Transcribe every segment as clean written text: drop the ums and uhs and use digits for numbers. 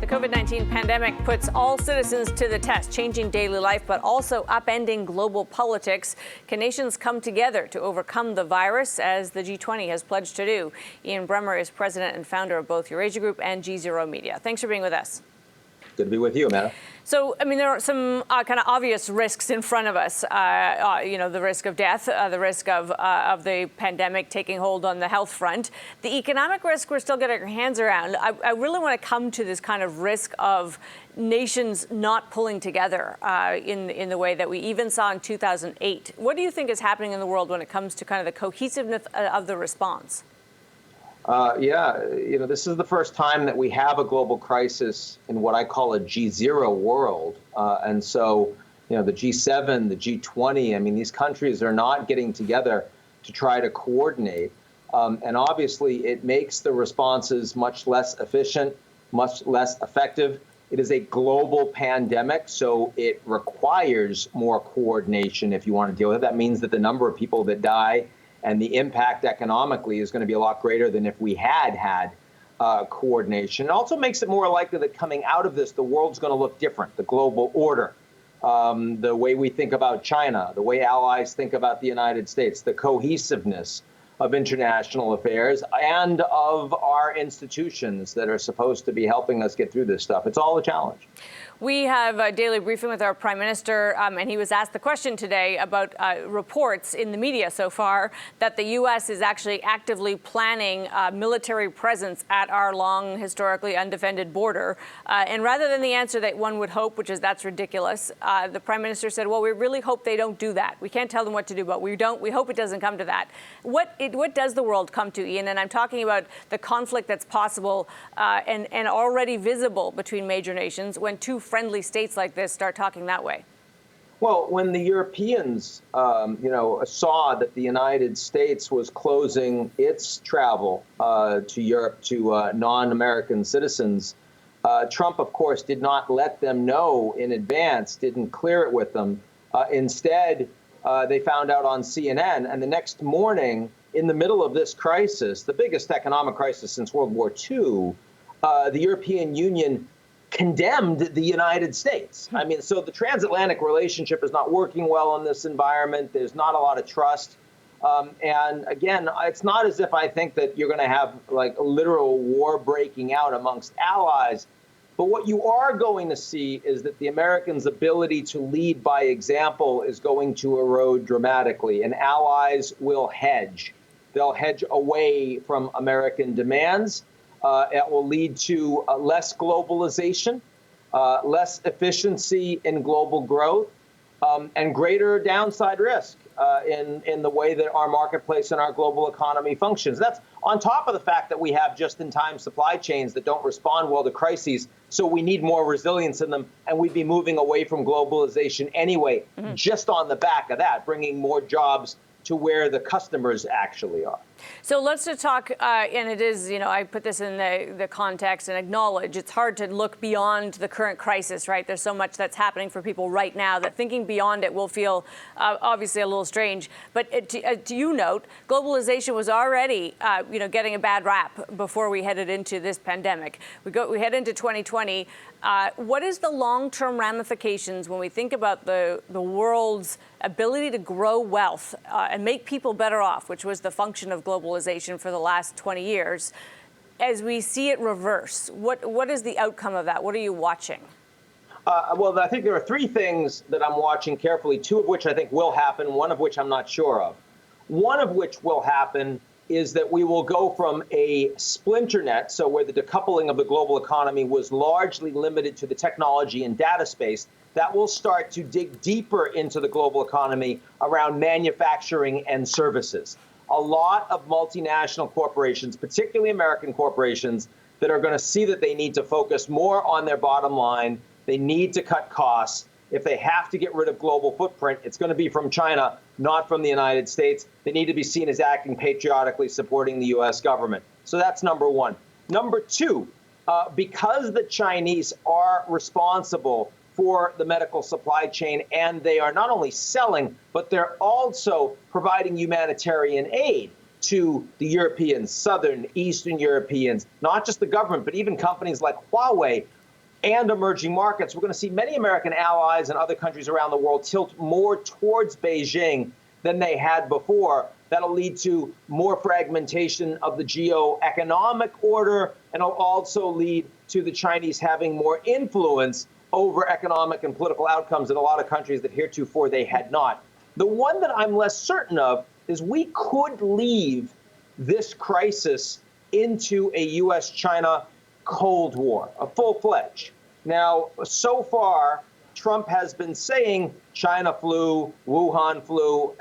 The COVID-19 pandemic puts all citizens to the test, changing daily life, but also upending global politics. Can nations come together to overcome the virus, as the G20 has pledged to do? Ian Bremmer is president and founder of both Eurasia Group and GZERO Media. Thanks for being with us. Good to be with you, Amanda. So, I mean, there are some kind of obvious risks in front of us. The risk of death, the risk of the pandemic taking hold on the health front. The economic risk we're still getting our hands around. I really want to come to this kind of risk of nations not pulling together in the way that we even saw in 2008. What do you think is happening in the world when it comes to kind of the cohesiveness of the response? This is the first time that we have a global crisis in what I call a G0 world. And so, the G7, the G20, I mean, these countries are not getting together to try to coordinate. And obviously, it makes the responses much less efficient, much less effective. It is a global pandemic, so it requires more coordination if you want to deal with it. That means that the number of people that die and the impact economically is going to be a lot greater than if we had coordination. It also makes it more likely that coming out of this, the world's going to look different, the global order, the way we think about China, the way allies think about the United States, the cohesiveness of international affairs and of our institutions that are supposed to be helping us get through this stuff. It's all a challenge. We have a daily briefing with our prime minister, and he was asked the question today about reports in the media so far that the U.S. is actually actively planning a military presence at our long, historically undefended border. And rather than the answer that one would hope, which is that's ridiculous, the prime minister said, well, we really hope they don't do that. We can't tell them what to do, but we hope it doesn't come to that. What does the world come to, Ian? And I'm talking about the conflict that's possible and already visible between major nations when two friendly states like this start talking that way. Well, when the Europeans, saw that the United States was closing its travel to Europe to non-American citizens, Trump, of course, did not let them know in advance, didn't clear it with them. Instead, they found out on CNN, and the next morning, in the middle of this crisis, the biggest economic crisis since World War II, the European Union condemned the United States. I mean, so the transatlantic relationship is not working well in this environment. There's not a lot of trust. And again, it's not as if I think that you're going to have like a literal war breaking out amongst allies. But what you are going to see is that the Americans' ability to lead by example is going to erode dramatically, and allies will hedge. They'll hedge away from American demands. It will lead to less globalization, less efficiency in global growth, and greater downside risk in the way that our marketplace and our global economy functions. That's on top of the fact that we have just-in-time supply chains that don't respond well to crises, so we need more resilience in them, and we'd be moving away from globalization anyway, just on the back of that, bringing more jobs to where the customers actually are. So let's just talk, and it is, I put this in the context and acknowledge it's hard to look beyond the current crisis, right? There's so much that's happening for people right now that thinking beyond it will feel obviously a little strange. But to you note, globalization was already, getting a bad rap before we headed into this pandemic. We head into 2020. What is the long-term ramifications when we think about the world's ability to grow wealth and make people better off, which was the function of globalization for the last 20 years, as we see it reverse? What is the outcome of that? What are you watching? Well, I think there are three things that I'm watching carefully, two of which I think will happen, one of which I'm not sure of. One of which will happen is that we will go from a splinter net, so where the decoupling of the global economy was largely limited to the technology and data space, that will start to dig deeper into the global economy around manufacturing and services. A lot of multinational corporations, particularly American corporations, that are going to see that they need to focus more on their bottom line. They need to cut costs. If they have to get rid of global footprint, it's going to be from China, not from the United States. They need to be seen as acting patriotically, supporting the U.S. government. So that's number one. Number two, because the Chinese are responsible for the medical supply chain, and they are not only selling, but they're also providing humanitarian aid to the Europeans, Southern, Eastern Europeans, not just the government, but even companies like Huawei, and emerging markets, we're going to see many American allies and other countries around the world tilt more towards Beijing than they had before. That'll lead to more fragmentation of the geoeconomic order, and it'll also lead to the Chinese having more influence over economic and political outcomes in a lot of countries that heretofore they had not. The one that I'm less certain of is we could leave this crisis into a U.S. China Cold War, a full-fledged. Now, so far, Trump has been saying China flu, Wuhan flu,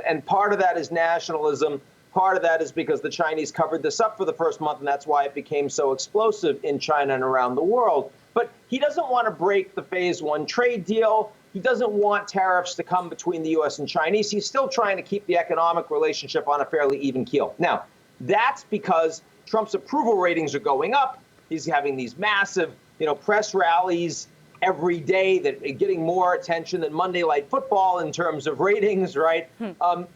and part of that is nationalism. Part of that is because the Chinese covered this up for the first month, and that's why it became so explosive in China and around the world. But he doesn't want to break the phase one trade deal. He doesn't want tariffs to come between the U.S. and Chinese. He's still trying to keep the economic relationship on a fairly even keel. Now, that's because Trump's approval ratings are going up. He's having these massive, press rallies every day that are getting more attention than Monday Night Football in terms of ratings, right?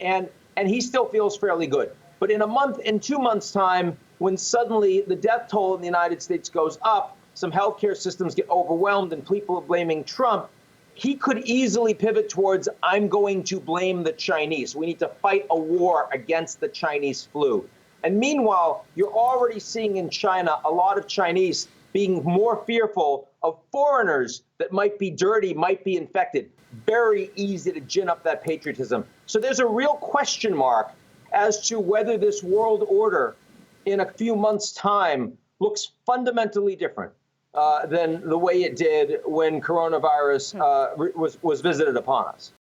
And he still feels fairly good. But in 2 months' time, when suddenly the death toll in the United States goes up, some healthcare systems get overwhelmed and people are blaming Trump, he could easily pivot towards, I'm going to blame the Chinese. We need to fight a war against the Chinese flu. And meanwhile, you're already seeing in China a lot of Chinese being more fearful of foreigners that might be dirty, might be infected. Very easy to gin up that patriotism. So there's a real question mark as to whether this world order in a few months' time looks fundamentally different than the way it did when coronavirus was visited upon us.